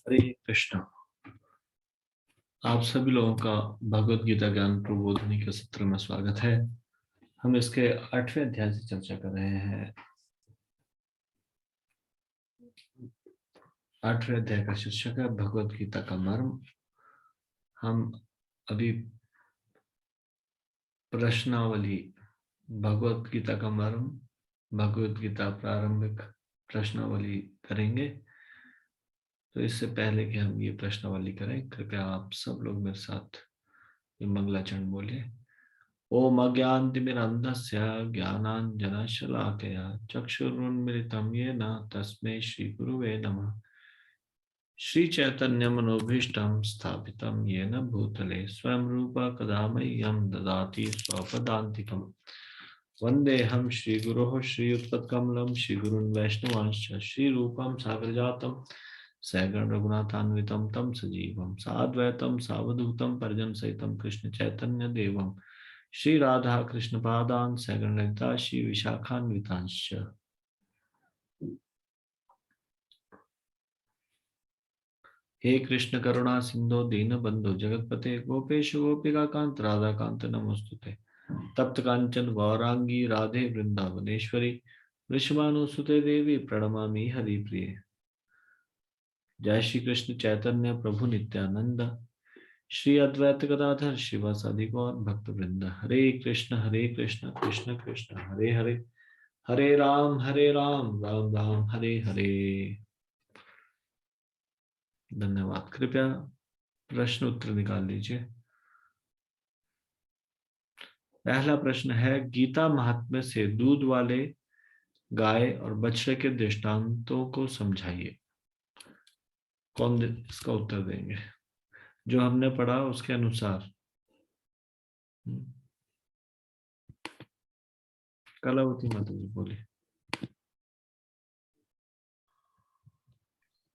हरे कृष्ण। आप सभी लोगों का भगवत गीता ज्ञान प्रबोधिनी के सत्र में स्वागत है। हम इसके 8वें अध्याय से चर्चा कर रहे हैं। 8वें अध्याय का शीर्षक है भगवत गीता का मर्म। हम अभी प्रश्नावली भगवत गीता का मर्म, भगवत गीता प्रारंभिक प्रश्नावली करेंगे। तो इससे पहले कि हम ये प्रश्नावली करें, कृपया आप सब लोग मेरे साथ ये मंगलाचरण बोलिए। ओम अज्ञानतिमिरन्धस्य ज्ञानाञ्जनशलाकया चक्षुरुन्मिलितं येन तस्मै श्रीगुरुवे नमः। श्रीचैतन्यमनोभीष्टं स्थापितं येन भूतले स्वयं रूपा कदा मह्यं ददाति स्वपदान्तिकम्। वन्देऽहं श्रीगुरोः श्रीयुतपत्कमलं श्रीगुरून् वैष्णवांश्च श्रीरूपं साग्रजातं सगण रघुनाथान्वितं तं सजीवं साद्वैतं सावधूतं परिजनसहितं कृष्ण चैतन्य देवं श्री राधा कृष्ण पादान सगण ललिता श्री विशाखान्वितांश्च। हे कृष्ण करुणा सिंधु दीनबंधु जगतपते गोपेश गोपिका कांत राधा कांत नमोस्तुते। तप्त कांचन गौरांगी राधे वृंदावनेश्वरी वृषभानुसुते देवी प्रणमामि हरिप्रिये। जय श्री कृष्ण चैतन्य प्रभु नित्यानंद श्री अद्वैत गदाधर शिवासादि गौर भक्त वृंद। हरे कृष्ण कृष्ण कृष्ण हरे हरे, हरे राम राम राम हरे हरे। धन्यवाद। कृपया प्रश्न उत्तर निकाल लीजिए। पहला प्रश्न है, गीता महात्म्य से दूध वाले गाय और बछड़े के दृष्टांतों को समझाइए। कौन इसका उत्तर देंगे? जो हमने पढ़ा उसके अनुसार। कलावती माता जी बोलिए।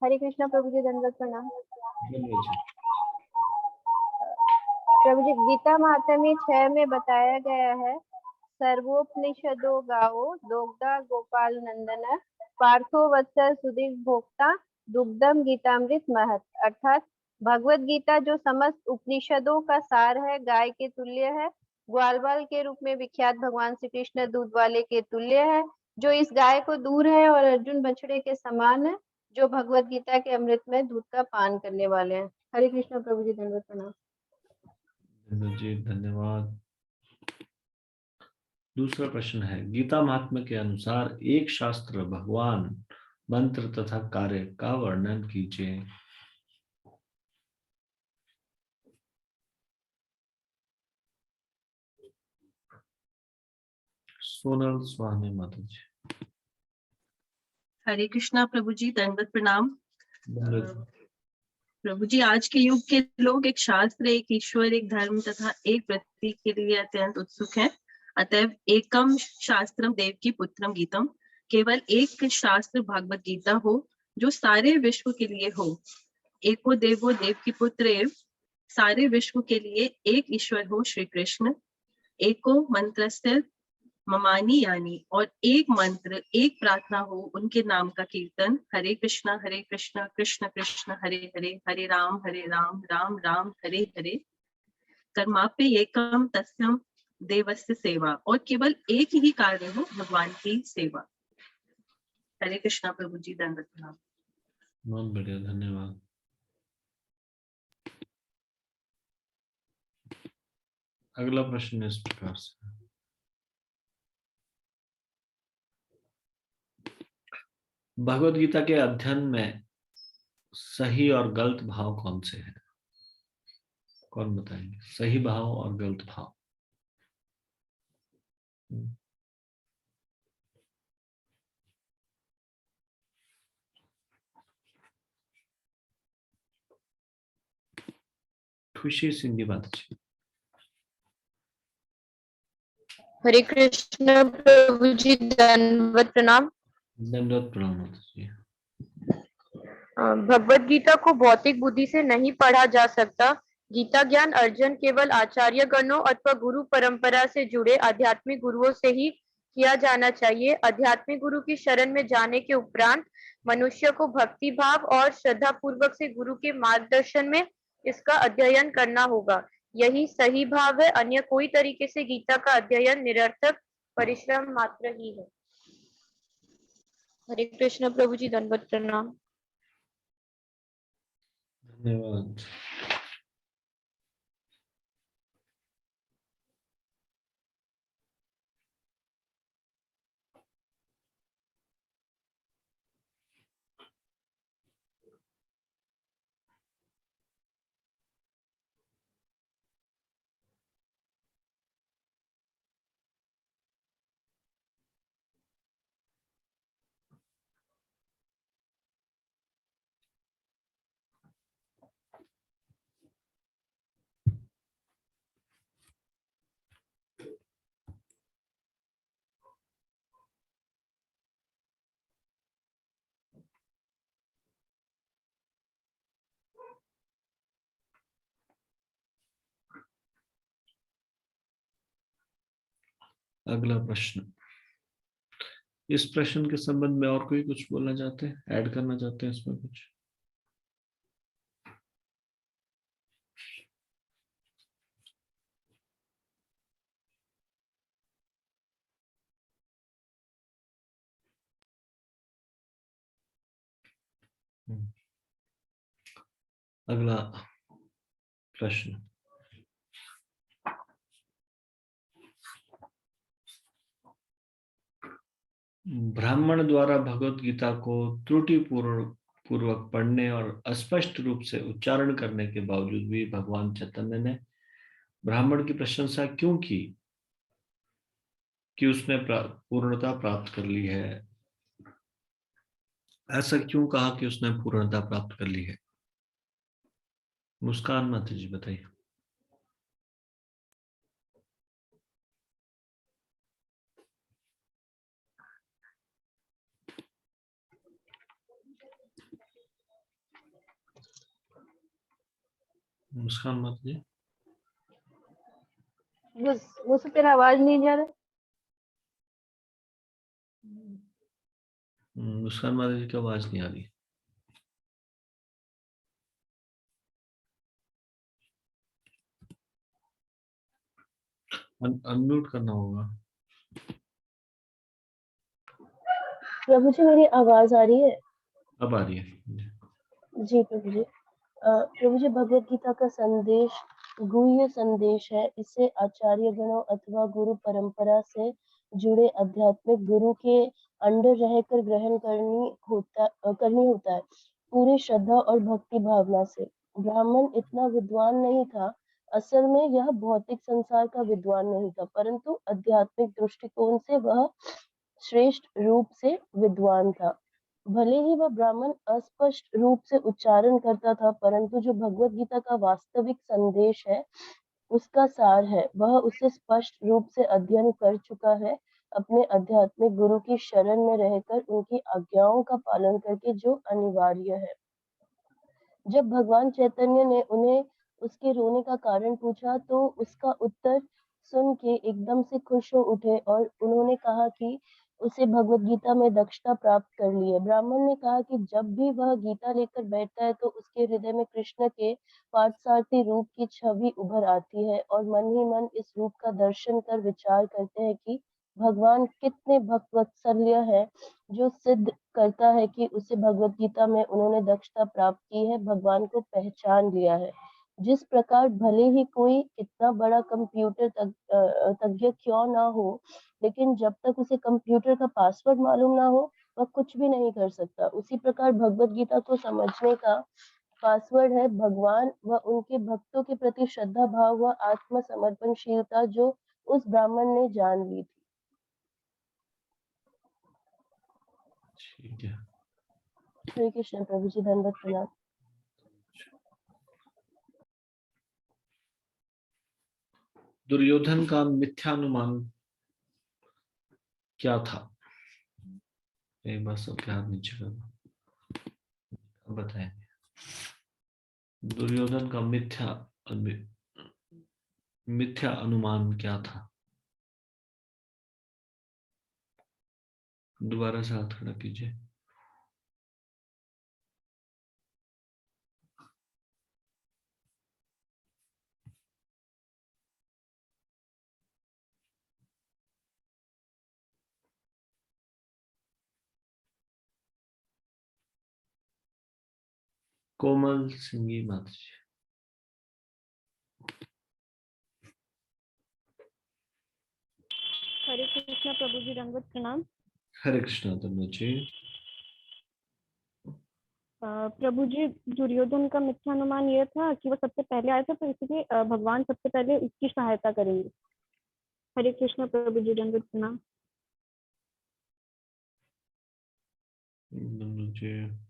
हरे कृष्णा प्रभु जी, दंडवत प्रणाम। बोलिए जी। प्रभु जी, गीता महात्म्य 6 में बताया गया है, सर्वोपनिषदो गावो दोग्धा गोपाल नंदन पार्थो वत्स सुदीर्घ भोक्ता दुग्धम गीतामृत महत। अर्थात भगवत गीता जो समस्त उपनिषदों का सार है, गाय के तुल्य है। ग्वालबाल के रूप में विख्यात भगवान श्री कृष्ण दूध वाले के तुल्य है, जो इस गाय को दूर है, और अर्जुन बछड़े के समान है, जो भगवत गीता के अमृत में दूध का पान करने वाले हैं। हरे कृष्ण प्रभु जी, धन्यवाद प्रणाम। जी धन्यवाद। दूसरा प्रश्न है, गीता महात्म्य के अनुसार एक शास्त्र, भगवान, मंत्र तथा कार्य का वर्णन कीजिए। सोनल स्वामी माता जी। हरे कृष्णा प्रभु जी, दंडवत प्रणाम। धन्यवाद। प्रभु जी, आज के युग के लोग एक शास्त्र, एक ईश्वर, एक धर्म तथा एक प्रतीक के लिए अत्यंत उत्सुक हैं। अतएव एकम शास्त्रम देवकी पुत्रम गीतम, केवल एक शास्त्र भगवत गीता हो जो सारे विश्व के लिए हो। एको देवो देव की पुत्र एव, सारे विश्व के लिए एक ईश्वर हो श्री कृष्ण। एको मंत्रस्य ममानी यानी, और एक मंत्र, एक प्रार्थना हो उनके नाम का कीर्तन। हरे कृष्णा कृष्ण कृष्ण हरे हरे, हरे राम राम राम हरे हरे। कर्माप्य एकम तस्यम देवस्य सेवा, और केवल एक ही कार्य हो, भगवान की सेवा। हरे कृष्णा प्रभु जी, दंडवत प्रणाम। बहुत बढ़िया, धन्यवाद। अगला प्रश्न इस प्रकार से, भगवत गीता के अध्ययन में सही और गलत भाव कौन से हैं? कौन बताएंगे? सही भाव और गलत भाव। खुशी सिंधी माता जी। हरे कृष्ण प्रभु जी, दंडवत प्रणाम। धन्यवाद प्रणाम माता जी। भगवत गीता को भौतिक बुद्धि से नहीं पढ़ा जा सकता। गीता ज्ञान अर्जन केवल आचार्य गणों अथवा गुरु परंपरा से जुड़े आध्यात्मिक गुरुओं से ही किया जाना चाहिए। आध्यात्मिक गुरु की शरण में जाने के उपरांत मनुष्य को भक्ति भाव और श्रद्धा पूर्वक से गुरु के मार्गदर्शन में इसका अध्ययन करना होगा। यही सही भाव है, अन्य कोई तरीके से गीता का अध्ययन निरर्थक परिश्रम मात्र ही है। हरे कृष्ण प्रभु जी, दंडवत प्रणाम। धन्यवाद। अगला प्रश्न। इस प्रश्न के संबंध में और कोई कुछ बोलना चाहते हैं, ऐड करना चाहते हैं इसमें कुछ? अगला प्रश्न। ब्राह्मण द्वारा भगवत गीता को त्रुटि पूर्वक पढ़ने और अस्पष्ट रूप से उच्चारण करने के बावजूद भी भगवान चैतन्य ने ब्राह्मण की प्रशंसा क्यों की कि उसने पूर्णता प्राप्त कर ली है? ऐसा क्यों कहा कि उसने पूर्णता प्राप्त कर ली है? मुस्कान माता जी बताइए। मुस्कान माता जी। मुझसे तेरा आवाज नहीं जा रहा। मुस्कान माता जी की आवाज नहीं आ रही। अनम्यूट करना होगा। प्रभु जी मेरी आवाज आ रही है? अब आ रही है जी प्रभु जी। प्रभु जी, भगवत गीता का संदेश गुह्य संदेश है। इसे आचार्य गणों अथवा गुरु परंपरा से जुड़े आध्यात्मिक गुरु के अंडर रहकर ग्रहण करनी होता है, पूरी श्रद्धा और भक्ति भावना से। ब्राह्मण इतना विद्वान नहीं था। असल में यह भौतिक संसार का विद्वान नहीं था, परंतु आध्यात्मिक दृष्टिकोण से वह श्रेष्ठ रूप से विद्वान था। भले ही वह ब्राह्मण अस्पष्ट रूप से उच्चारण करता था, परंतु जो भगवत गीता का वास्तविक संदेश है, उसका सार है, वह उसे स्पष्ट रूप से अध्ययन कर चुका है, अपने आध्यात्मिक गुरु की शरण में रहकर उनकी आज्ञाओं का पालन करके, जो अनिवार्य है। जब भगवान चैतन्य ने उन्हें उसके रोने का कारण पूछा, तो उसका उत्तर सुन के एकदम से खुश हो उठे और उन्होंने कहा कि उसे भगवत गीता में दक्षता प्राप्त कर ली है। ब्राह्मण ने कहा कि जब भी वह गीता लेकर बैठता है तो उसके हृदय में कृष्ण के पार्थसारथी रूप की छवि उभर आती है और मन ही मन इस रूप का दर्शन कर विचार करते हैं कि भगवान कितने भक्तवत्सल्य है, जो सिद्ध करता है कि उसे भगवत गीता में उन्होंने दक्षता प्राप्त की है, भगवान को पहचान लिया है। जिस प्रकार भले ही कोई कितना बड़ा कंप्यूटर तज्ञ क्यों ना हो, लेकिन जब तक उसे कंप्यूटर का पासवर्ड मालूम ना हो, वह कुछ भी नहीं कर सकता। उसी प्रकार भगवत गीता को समझने का पासवर्ड है भगवान व उनके भक्तों के प्रति श्रद्धा भाव व आत्मसमर्पणशीलता, जो उस ब्राह्मण ने जान ली थी। ठीक है। हरे कृष्ण प्रभु जी, धन्यवाद प्रणाम। दुर्योधन का मिथ्यानुमान क्या था? एक बार सबके हाथ नीचे करो, बताएं। दुर्योधन का मिथ्या अनुमान क्या था? दोबारा से हाथ खड़ा कीजिए। कोमल सिंगी माता जी। हरे कृष्णा प्रभु जी, दंडवत प्रणाम। हरे कृष्णा धन्यवाद जी। प्रभु जी, दुर्योधन का मिथ्या अनुमान यह था कि वो सबसे पहले आया था, तो इसलिए भगवान सबसे पहले उसकी सहायता करेंगे। हरे कृष्णा प्रभु जी, दंडवत प्रणाम। धन्यवाद जी।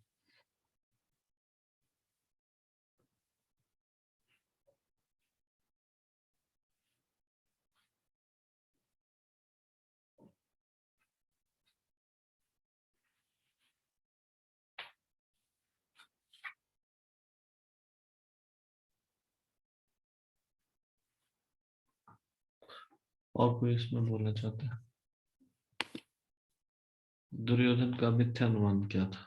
और कोई इसमें बोलना चाहता है? दुर्योधन का मिथ्या अनुमान क्या था?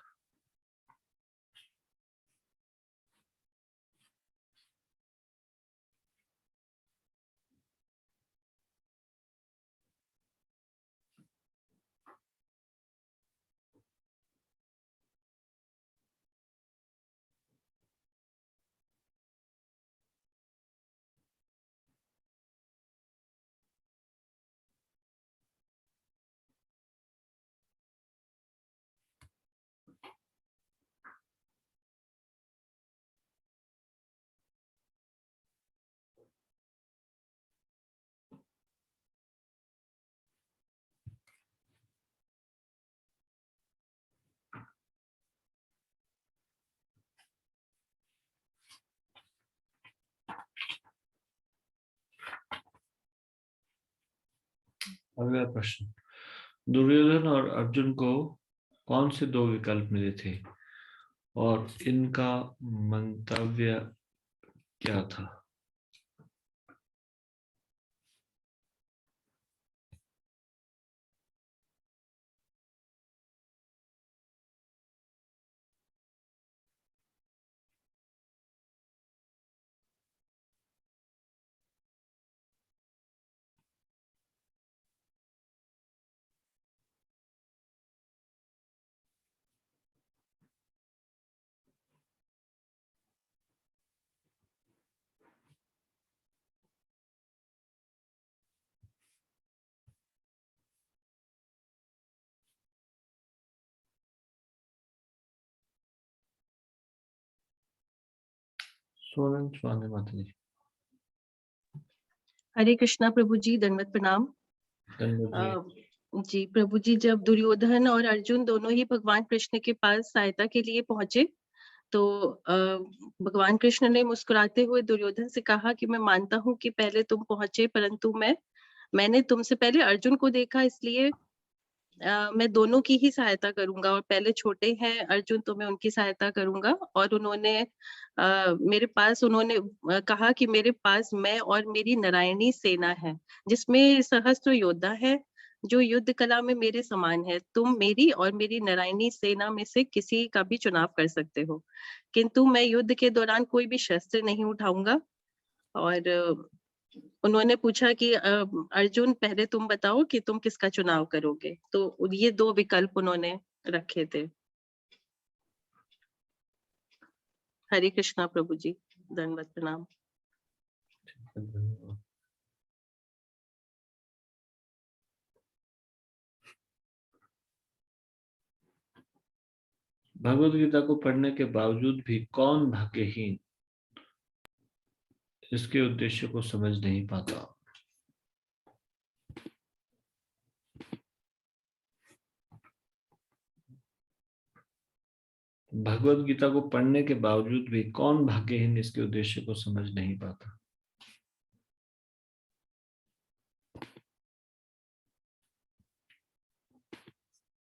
अगला प्रश्न, दुर्योधन और अर्जुन को कौन से दो विकल्प मिले थे और इनका मंतव्य क्या था? सोनम स्वामी माता जी। हरे कृष्णा प्रभु जी, दंडवत प्रणाम। धन्यवाद जी। जी प्रभु जी, जब दुर्योधन और अर्जुन दोनों ही भगवान कृष्ण के पास सहायता के लिए पहुंचे, तो भगवान कृष्ण ने मुस्कुराते हुए दुर्योधन से कहा कि मैं मानता हूँ कि पहले तुम पहुंचे, परंतु मैंने तुमसे पहले अर्जुन को देखा, इसलिए मैं दोनों की ही सहायता करूंगा, और पहले छोटे हैं अर्जुन तो मैं उनकी सहायता करूंगा। और उन्होंने कहा कि मेरे पास मैं और मेरी नारायणी सेना है, जिसमें सहस्त्र योद्धा है, जो युद्ध कला में मेरे समान है। तुम मेरी और मेरी नारायणी सेना में से किसी का भी चुनाव कर सकते हो, किंतु मैं युद्ध के दौरान कोई भी शस्त्र नहीं उठाऊंगा। और उन्होंने पूछा कि अर्जुन, पहले तुम बताओ कि तुम किसका चुनाव करोगे। तो ये दो विकल्प उन्होंने रखे थे। हरे कृष्णा प्रभु जी, दंडवत प्रणाम। धन्यवाद। भगवद गीता को पढ़ने के बावजूद भी कौन भाग्यहीन इसके उद्देश्य को समझ नहीं पाता? भगवद गीता को पढ़ने के बावजूद भी कौन भाग्यहीन इसके उद्देश्य को समझ नहीं पाता?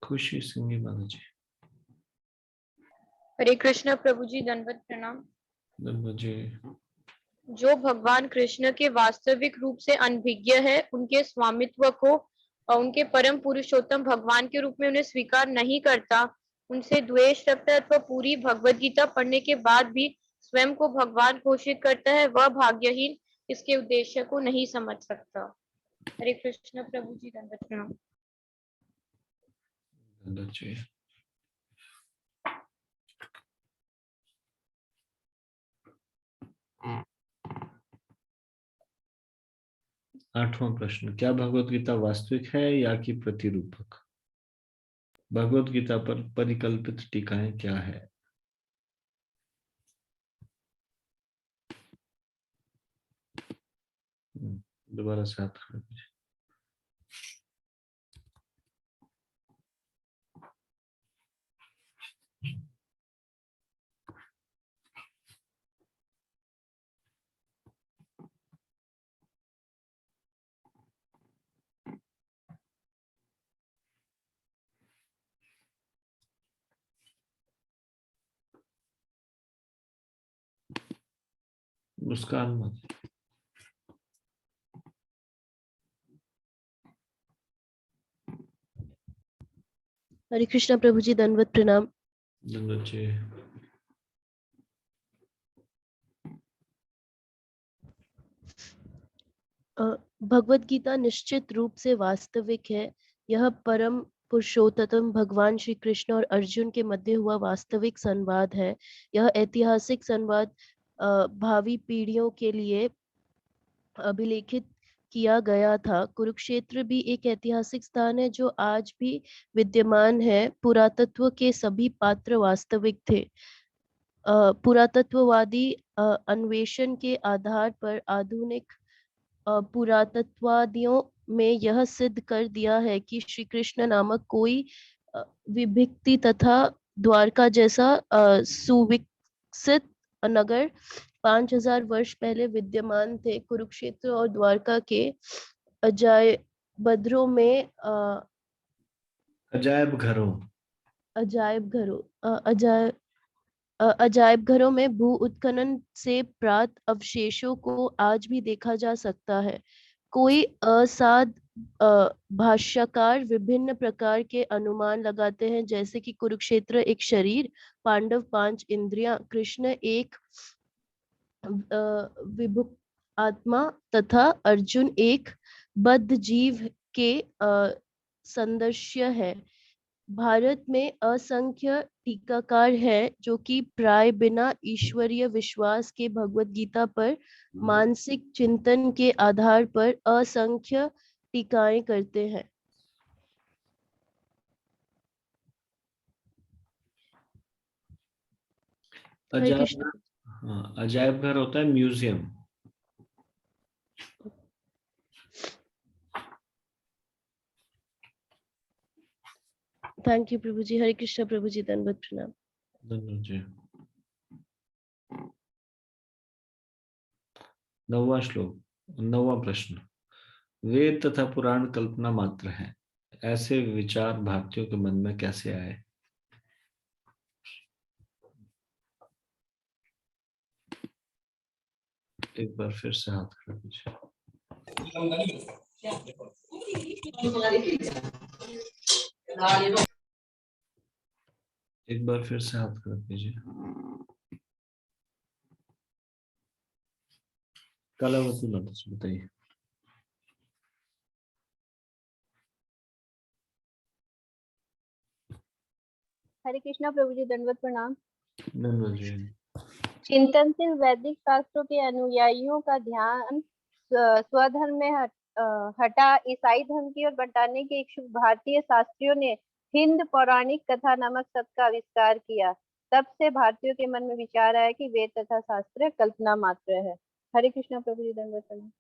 खुशी सिंगी माता जी। हरे कृष्ण प्रभु जी, दंडवत प्रणाम। धन्यवाद जी। जो भगवान कृष्ण के वास्तविक रूप से अनभिज्ञ है, उनके स्वामित्व को और उनके परम पुरुषोत्तम भगवान के रूप में उन्हें स्वीकार नहीं करता, उनसे द्वेष रखता है अथवा पूरी भगवत गीता पढ़ने के बाद भी स्वयं को भगवान घोषित करता है, वह भाग्यहीन इसके उद्देश्य को नहीं समझ सकता। हरे कृष्ण प्रभु जी, दंडवत प्रणाम। धन्यवाद जी। 8वां प्रश्न, क्या भगवत गीता वास्तविक है या कि प्रतिरूपक? भगवत गीता पर परिकल्पित टीकाएं क्या है? दोबारा से हाथ खड़ा कीजिए। मुस्कान मत। हरे कृष्णा प्रभु जी, दंडवत प्रणाम। दंडवत जी। भगवत गीता निश्चित रूप से वास्तविक है। यह परम पुरुषोत्तम भगवान श्री कृष्ण और अर्जुन के मध्य हुआ वास्तविक संवाद है। यह ऐतिहासिक संवाद भावी पीढ़ियों के लिए अभिलेखित किया गया था। कुरुक्षेत्र भी एक ऐतिहासिक स्थान है जो आज भी विद्यमान है। पुरातत्व के सभी पात्र वास्तविक थे। पुरातत्ववादी अन्वेषण के आधार पर आधुनिक पुरातत्ववादियों में यह सिद्ध कर दिया है कि श्री कृष्ण नामक कोई विभक्ति तथा द्वारका जैसा सुविकसित नगर 5000 वर्ष पहले विद्यमान थे। कुरुक्षेत्र और द्वारका के अजायबघरों में अजायब घरों में भू उत्खनन से प्राप्त अवशेषों को आज भी देखा जा सकता है। कोई असाध भाष्यकार विभिन्न प्रकार के अनुमान लगाते हैं, जैसे कि कुरुक्षेत्र एक शरीर, पांडव 5 इंद्रियां, कृष्ण एक विभुक्त आत्मा तथा अर्जुन एक बद्ध जीव के सदृश्य है। भारत में असंख्य टीकाकार हैं जो कि प्राय बिना ईश्वरीय विश्वास के भगवत गीता पर मानसिक चिंतन के आधार पर असंख्य टीकाएं करते हैं। हरे कृष्ण। अजायब घर होता है म्यूजियम। थैंक यू प्रभु जी। हरे कृष्ण प्रभु जी, दंडवत प्रणाम। धन्यवाद जी। 9वां श्लोक, 9वां प्रश्न, वेद तथा पुराण कल्पना मात्र हैं, ऐसे विचार भारतीयों के मन में कैसे आए? एक बार फिर से हाथ खड़ा कीजिए। एक बार फिर से हाथ खड़ा कीजिए। कलावती माता से बताइए। हरे कृष्णा प्रभु जी, दंडवत प्रणाम। धन्यवाद जी। चिंतनशील वैदिक शास्त्रों के अनुयायियों का ध्यान स्वधर्म में हटा ईसाई धर्म की ओर बंटाने के इच्छुक भारतीय शास्त्रियों ने हिंद पौराणिक कथा नामक शब्द का आविष्कार किया। तब से भारतीयों के मन में विचार आया कि वेद तथा शास्त्र कल्पना मात्र है। हरे कृष्णा प्रभु जी, दंडवत प्रणाम।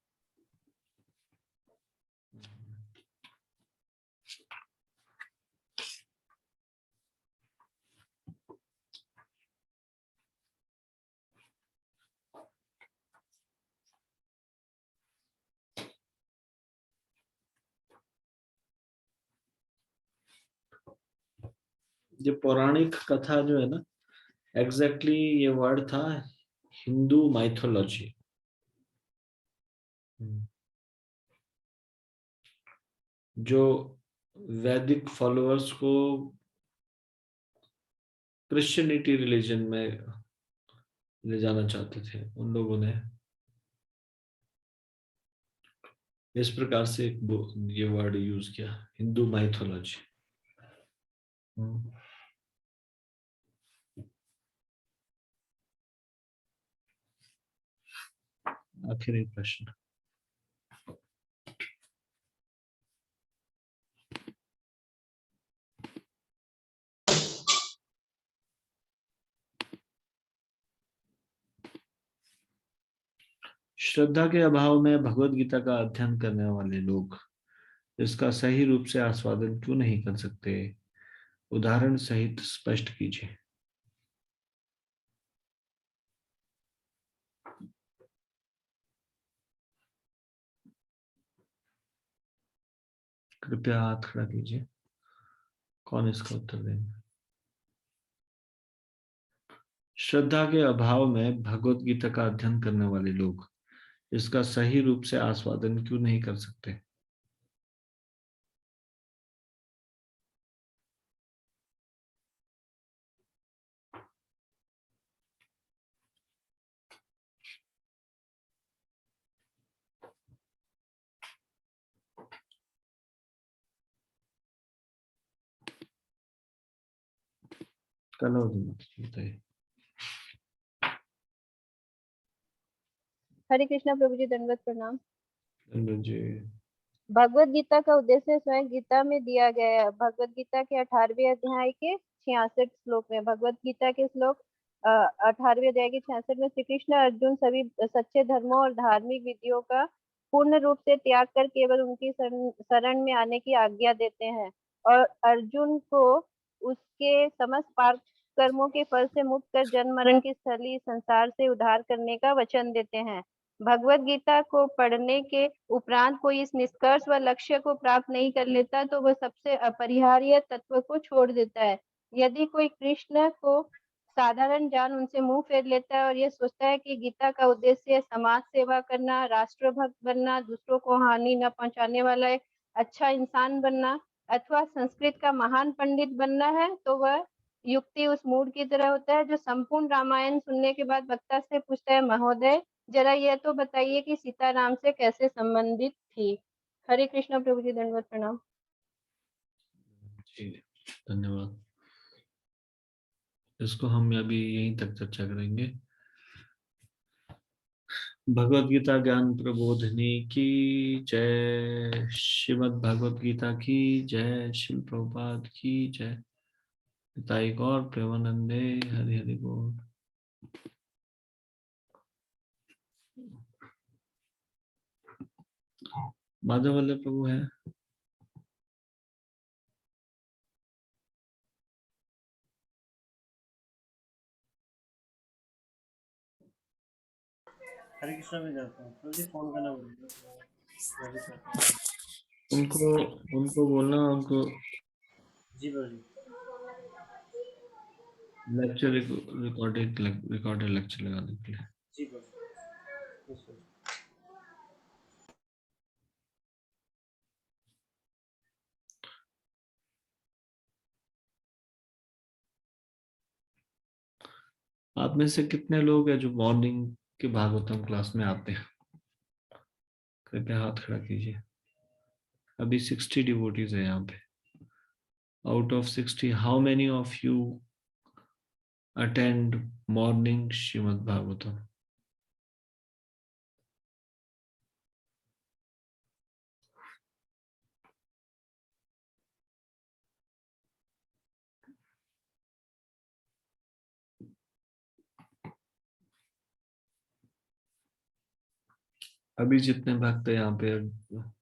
ये पौराणिक कथा जो है ना, एग्जैक्टली ये वर्ड था हिंदू माइथोलॉजी। जो वैदिक फॉलोअर्स को क्रिश्चियनिटी रिलीजन में ले जाना चाहते थे, उन लोगों ने इस प्रकार से ये वर्ड यूज किया, हिंदू माइथोलॉजी। आखिरी प्रश्न। श्रद्धा के अभाव में भगवत गीता का अध्ययन करने वाले लोग इसका सही रूप से आस्वादन क्यों नहीं कर सकते? उदाहरण सहित स्पष्ट कीजिए। कृपया हाथ खड़ा कीजिए। कौन इसका उत्तर देंगे? श्रद्धा के अभाव में भगवत गीता का अध्ययन करने वाले लोग इसका सही रूप से आस्वादन क्यों नहीं कर सकते? कलो बताइए। हरे कृष्णा प्रभु जी, दंडवत प्रणाम। जी। भगवत गीता का उद्देश्य स्वयं गीता में दिया गया है। भगवत गीता के 18वें अध्याय के 66 श्लोक में, भगवत गीता के श्लोक 18वें अध्याय के 66 में श्री कृष्ण अर्जुन सभी सच्चे धर्मों और धार्मिक विधियों का पूर्ण रूप से त्याग कर केवल उनकी शरण में आने की आज्ञा देते हैं और अर्जुन को उसके समस्त पाप कर्मों के फल से मुक्त कर जन्म मरण की स्थली संसार से उद्धार करने का वचन देते हैं। भगवत गीता को पढ़ने के उपरांत कोई इस निष्कर्ष व लक्ष्य को प्राप्त नहीं कर लेता तो वह सबसे अपरिहार्य तत्व को छोड़ देता है। यदि कोई कृष्ण को साधारण जान उनसे मुंह फेर लेता है और यह सोचता है कि गीता का उद्देश्य समाज सेवा करना, राष्ट्रभक्त बनना, दूसरों को हानि न पहुंचाने वाला एक अच्छा इंसान बनना अथवा संस्कृत का महान पंडित बनना है, तो वह युक्ति उस मूड की तरह होता है जो संपूर्ण रामायण सुनने के बाद वक्ता से पूछता है, महोदय जरा यह तो बताइए कि सीता राम से कैसे संबंधित थी। हरे कृष्णा प्रभु जी, दंडवत प्रणाम। जी, धन्यवाद। इसको हम अभी यहीं तक चर्चा करेंगे। भगवत गीता ज्ञान प्रबोधिनी की जय। श्रीमद् भगवत गीता की जय। शिल प्रभुपाद की जय। पिताई गौर प्रेमानंदे। हरि हरि बोल। माधव वल्लभ प्रभु है। हरे कृष्णा में जाता हूँ तो जी फोन करना पड़ेगा। उनको उनको बोलना, उनको जी बाबू जी। लेक्चर रिकॉर्डेड लेक्चर लगाने के लिए। जी बाबू जी। आप में से कितने लोग हैं जो मॉर्निंग के भागवतम क्लास में आते हैं? कृपया हाथ खड़ा कीजिए। अभी 60 डिवोटीज है यहाँ पे। Out of 60 how many of you attend morning Shrimad Bhagavatam? अभी जितने भक्त है यहाँ पे,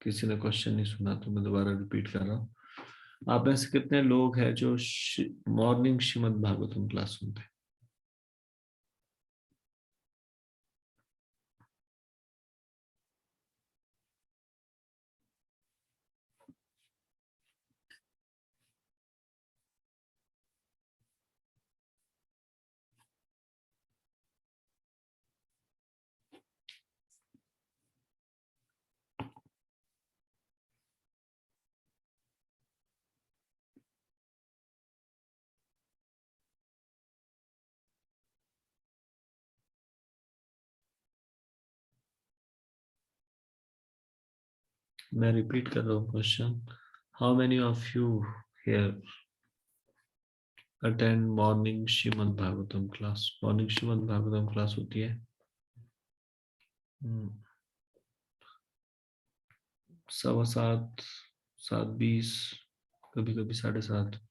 किसी ने क्वेश्चन नहीं सुना तो मैं दोबारा रिपीट कर रहा हूँ। आप में से कितने लोग हैं जो मॉर्निंग श्रीमद् भागवतम क्लास सुनते हैं? मैं रिपीट कर रहा हूँ question. How many of you here attend morning Shrimad Bhagavatam class? Morning Shrimad Bhagavatam class होती है 7:15, 7:20, कभी कभी 7:30।